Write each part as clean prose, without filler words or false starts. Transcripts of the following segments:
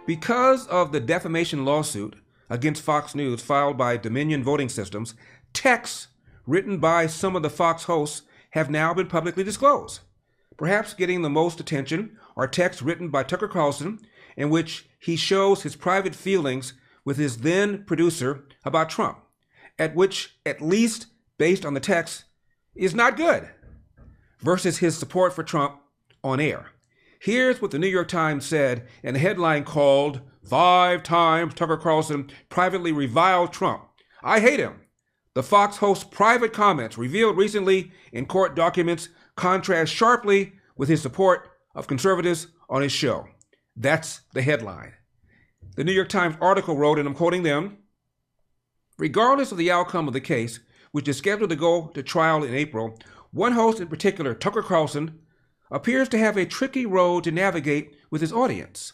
Because of the defamation lawsuit against Fox News filed by Dominion Voting Systems, texts written by some of the Fox hosts have now been publicly disclosed. Perhaps getting the most attention are texts written by Tucker Carlson in which he shows his private feelings with his then producer about Trump, at which, at least based on the text, is not good, versus his support for Trump on air. Here's what the New York Times said in a headline called, "5 times Tucker Carlson privately reviled Trump. I hate him." The Fox host's private comments revealed recently in court documents contrast sharply with his support of conservatives on his show. That's the headline. The New York Times article wrote, and I'm quoting them, "Regardless of the outcome of the case, which is scheduled to go to trial in April, one host in particular, Tucker Carlson, appears to have a tricky road to navigate with his audience.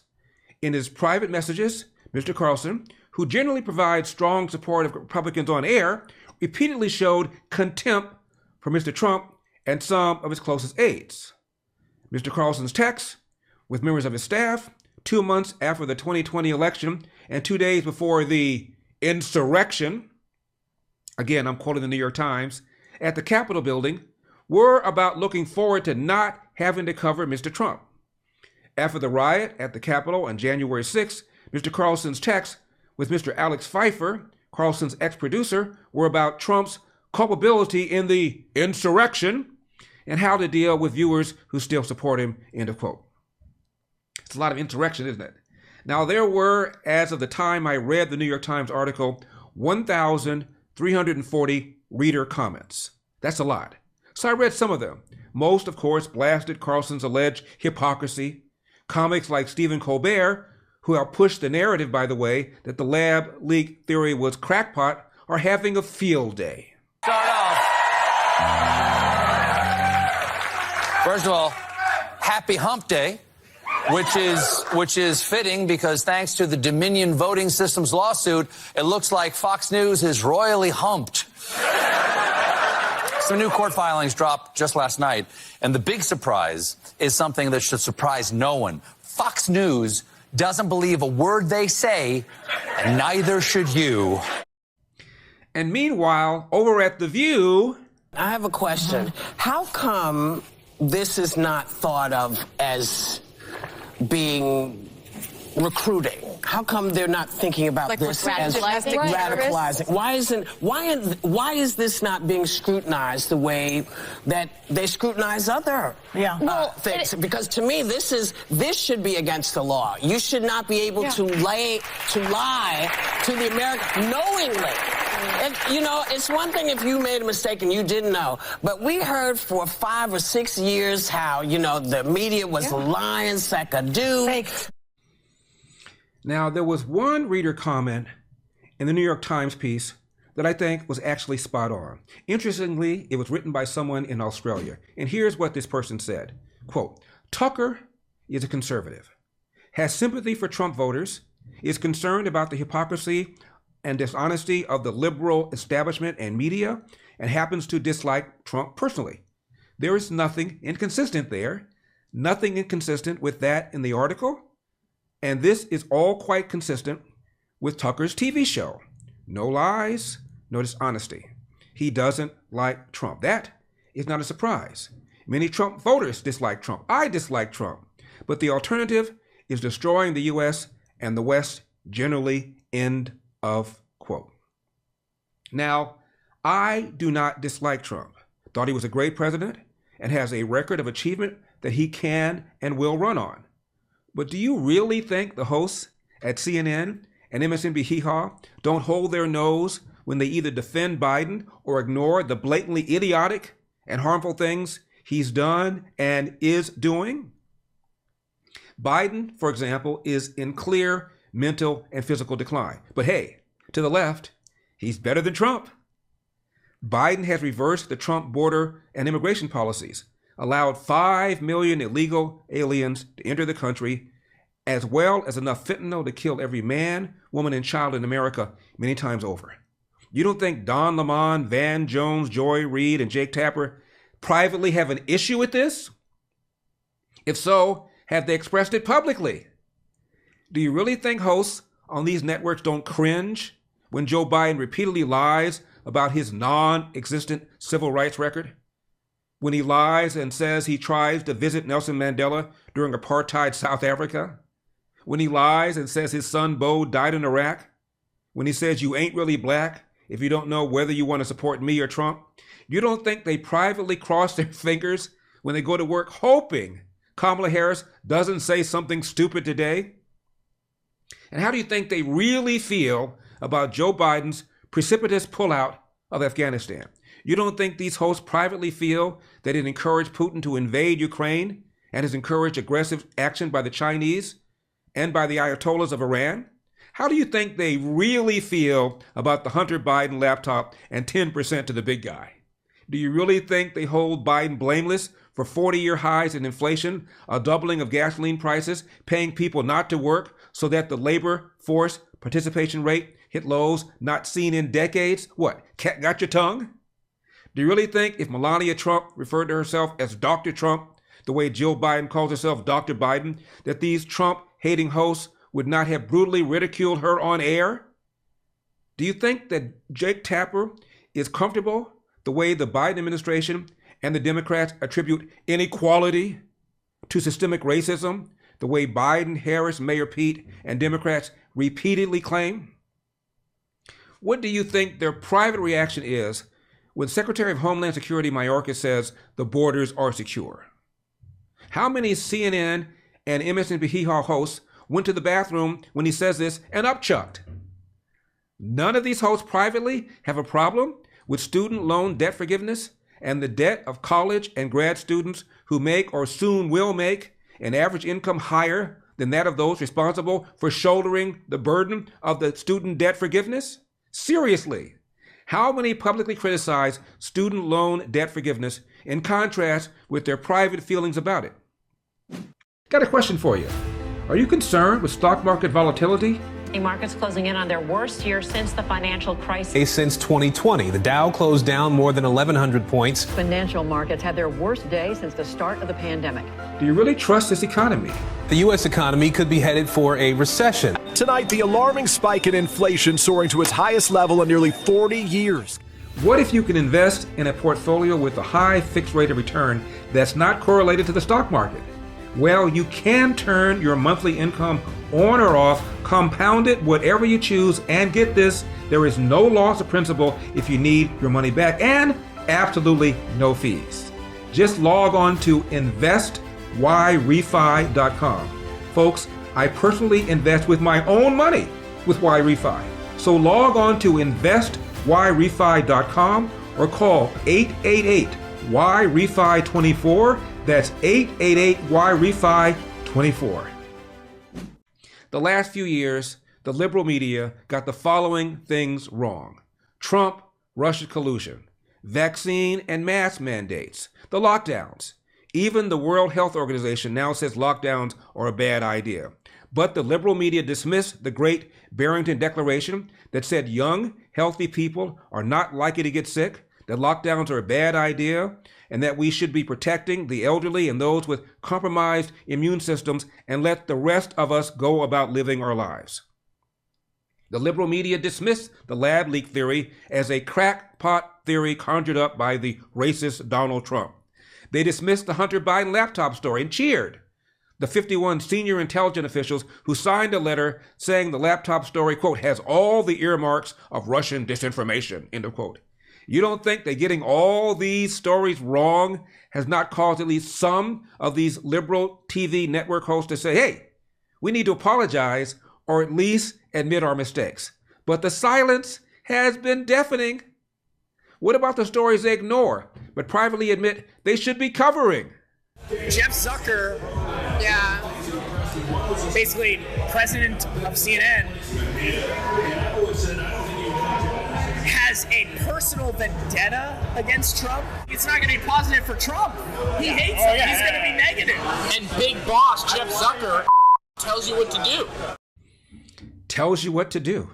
In his private messages, Mr. Carlson, who generally provides strong support of Republicans on air, repeatedly showed contempt for Mr. Trump and some of his closest aides. Mr. Carlson's texts with members of his staff 2 months after the 2020 election and 2 days before the insurrection," again, I'm quoting the New York Times, "at the Capitol building were about looking forward to not having to cover Mr. Trump. After the riot at the Capitol on January 6th, Mr. Carlson's texts with Mr. Alex Pfeiffer, Carlson's ex-producer, were about Trump's culpability in the insurrection and how to deal with viewers who still support him," end of quote. It's a lot of insurrection, isn't it? Now, there were, as of the time I read the New York Times article, 1,340 reader comments. That's a lot. So I read some of them. Most, of course, blasted Carlson's alleged hypocrisy. Comics like Stephen Colbert, who helped push the narrative, by the way, that the lab leak theory was crackpot, are having a field day. Start off. First of all, happy hump day, which is fitting because thanks to the Dominion Voting Systems lawsuit, it looks like Fox News is royally humped. Some new court filings dropped just last night, and the big surprise is something that should surprise no one. Fox News doesn't believe a word they say, and neither should you. And meanwhile, over at The View... I have a question. How come this is not thought of as being recruiting? How come they're not thinking about like this as radicalizing? Why is this not being scrutinized the way that they scrutinize other things? Because to me, this should be against the law. You should not be able to lie to the American knowingly. And, you know, it's one thing if you made a mistake and you didn't know, but we heard for 5 or 6 years how, you know, the media was lying, sackadoo. Now, there was one reader comment in the New York Times piece that I think was actually spot on. Interestingly, it was written by someone in Australia. And here's what this person said. Quote, "Tucker is a conservative, has sympathy for Trump voters, is concerned about the hypocrisy and dishonesty of the liberal establishment and media, and happens to dislike Trump personally. There is nothing inconsistent there, nothing inconsistent with that in the article. And this is all quite consistent with Tucker's TV show. No lies, no dishonesty. He doesn't like Trump. That is not a surprise. Many Trump voters dislike Trump. I dislike Trump. But the alternative is destroying the U.S. and the West generally," end of quote. Now, I do not dislike Trump. Thought he was a great president and has a record of achievement that he can and will run on. But do you really think the hosts at CNN and MSNBC Hee-Haw don't hold their nose when they either defend Biden or ignore the blatantly idiotic and harmful things he's done and is doing? Biden, for example, is in clear mental and physical decline. But hey, to the left, he's better than Trump. Biden has reversed the Trump border and immigration policies, allowed 5 million illegal aliens to enter the country, as well as enough fentanyl to kill every man, woman, and child in America many times over. You don't think Don Lemon, Van Jones, Joy Reid, and Jake Tapper privately have an issue with this? If so, have they expressed it publicly? Do you really think hosts on these networks don't cringe when Joe Biden repeatedly lies about his non-existent civil rights record? When he lies and says he tries to visit Nelson Mandela during apartheid South Africa? When he lies and says his son Bo died in Iraq? When he says you ain't really black if you don't know whether you want to support me or Trump? You don't think they privately cross their fingers when they go to work hoping Kamala Harris doesn't say something stupid today? And how do you think they really feel about Joe Biden's precipitous pullout of Afghanistan? You don't think these hosts privately feel that it encouraged Putin to invade Ukraine and has encouraged aggressive action by the Chinese and by the Ayatollahs of Iran? How do you think they really feel about the Hunter Biden laptop and 10% to the big guy? Do you really think they hold Biden blameless for 40-year highs in inflation, a doubling of gasoline prices, paying people not to work so that the labor force participation rate hit lows not seen in decades? What, cat got your tongue? Do you really think if Melania Trump referred to herself as Dr. Trump, the way Jill Biden calls herself Dr. Biden, that these Trump-hating hosts would not have brutally ridiculed her on air? Do you think that Jake Tapper is comfortable the way the Biden administration and the Democrats attribute inequality to systemic racism, the way Biden, Harris, Mayor Pete, and Democrats repeatedly claim? What do you think their private reaction is when Secretary of Homeland Security Mayorkas says the borders are secure? How many CNN and MSNBC hosts went to the bathroom when he says this and upchucked? None of these hosts privately have a problem with student loan debt forgiveness and the debt of college and grad students who make or soon will make an average income higher than that of those responsible for shouldering the burden of the student debt forgiveness? Seriously, how many publicly criticize student loan debt forgiveness in contrast with their private feelings about it? Got a question for you. Are you concerned with stock market volatility? Markets closing in on their worst year since the financial crisis. Since 2020, the Dow closed down more than 1,100 points. Financial markets had their worst day since the start of the pandemic. Do you really trust this economy? The U.S. economy could be headed for a recession. Tonight, the alarming spike in inflation soaring to its highest level in nearly 40 years. What if you can invest in a portfolio with a high fixed rate of return that's not correlated to the stock market? Well, you can turn your monthly income on or off, compound it, whatever you choose, and get this, there is no loss of principal if you need your money back, and absolutely no fees. Just log on to investwhyrefi.com. Folks, I personally invest with my own money with YRefi. So log on to investwhyrefi.com or call 888-YREFI24. That's 888-YREFI24. The last few years, the liberal media got the following things wrong: Trump, Russia collusion, vaccine and mask mandates, the lockdowns. Even the World Health Organization now says lockdowns are a bad idea. But the liberal media dismissed the great Barrington Declaration that said young, healthy people are not likely to get sick, that lockdowns are a bad idea, and that we should be protecting the elderly and those with compromised immune systems and let the rest of us go about living our lives. The liberal media dismissed the lab leak theory as a crackpot theory conjured up by the racist Donald Trump. They dismissed the Hunter Biden laptop story and cheered the 51 senior intelligence officials who signed a letter saying the laptop story, quote, has all the earmarks of Russian disinformation, end of quote. You don't think that getting all these stories wrong has not caused at least some of these liberal TV network hosts to say, hey, we need to apologize or at least admit our mistakes? But the silence has been deafening. What about the stories they ignore but privately admit they should be covering? Jeff Zucker, basically president of CNN, has a personal vendetta against Trump. It's not going to be positive for Trump. He hates him. He's going to be negative. And big boss Jeff Zucker tells you what to do. Tells you what to do.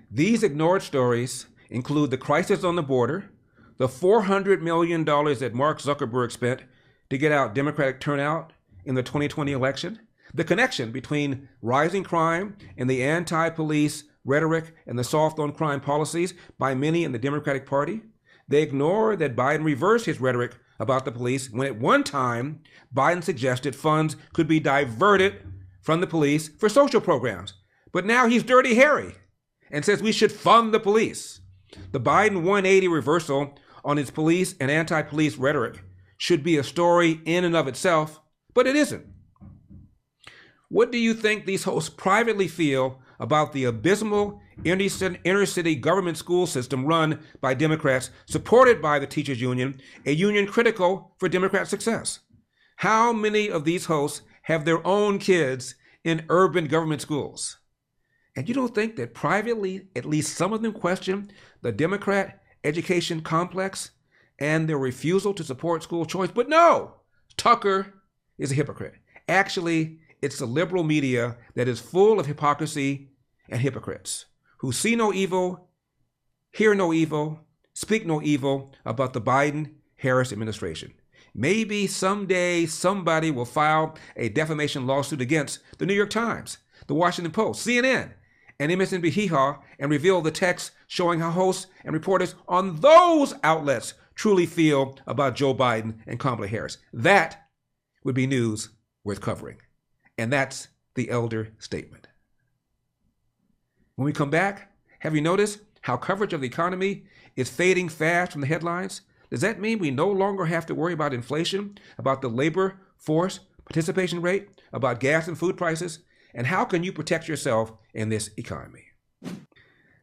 These ignored stories include the crisis on the border, the $400 million that Mark Zuckerberg spent to get out Democratic turnout in the 2020 election, The connection between rising crime and the anti-police rhetoric and the soft-on-crime policies by many in the Democratic Party. They ignore that Biden reversed his rhetoric about the police when at one time Biden suggested funds could be diverted from the police for social programs. But now he's Dirty Harry and says we should fund the police. The Biden 180 reversal on his police and anti-police rhetoric should be a story in and of itself, but it isn't. What do you think these hosts privately feel about the abysmal inner-city government school system run by Democrats, supported by the teachers union, a union critical for Democrat success? How many of these hosts have their own kids in urban government schools? And you don't think that privately, at least some of them question the Democrat education complex and their refusal to support school choice? But no, Tucker is a hypocrite. Actually, it's the liberal media that is full of hypocrisy and hypocrites who see no evil, hear no evil, speak no evil about the Biden-Harris administration. Maybe someday somebody will file a defamation lawsuit against the New York Times, the Washington Post, CNN, and MSNBC and reveal the text showing how hosts and reporters on those outlets truly feel about Joe Biden and Kamala Harris. That would be news worth covering. And that's the elder statement. When we come back, have you noticed how coverage of the economy is fading fast from the headlines? Does that mean we no longer have to worry about inflation, about the labor force participation rate, about gas and food prices? And how can you protect yourself in this economy?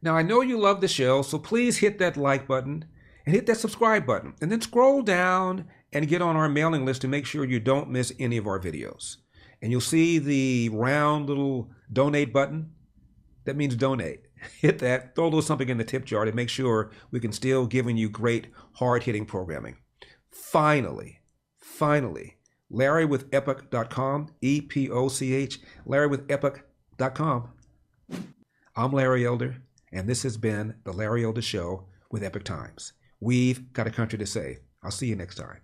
Now, I know you love the show, so please hit that like button and hit that subscribe button. And then scroll down and get on our mailing list to make sure you don't miss any of our videos. And you'll see the round little donate button. That means donate. Hit that, throw a little something in the tip jar to make sure we can still giving you great, hard-hitting programming. Finally, LarryWithEpoch.com, E-P-O-C-H, LarryWithEpoch.com. I'm Larry Elder, and this has been The Larry Elder Show with Epoch Times. We've got a country to save. I'll see you next time.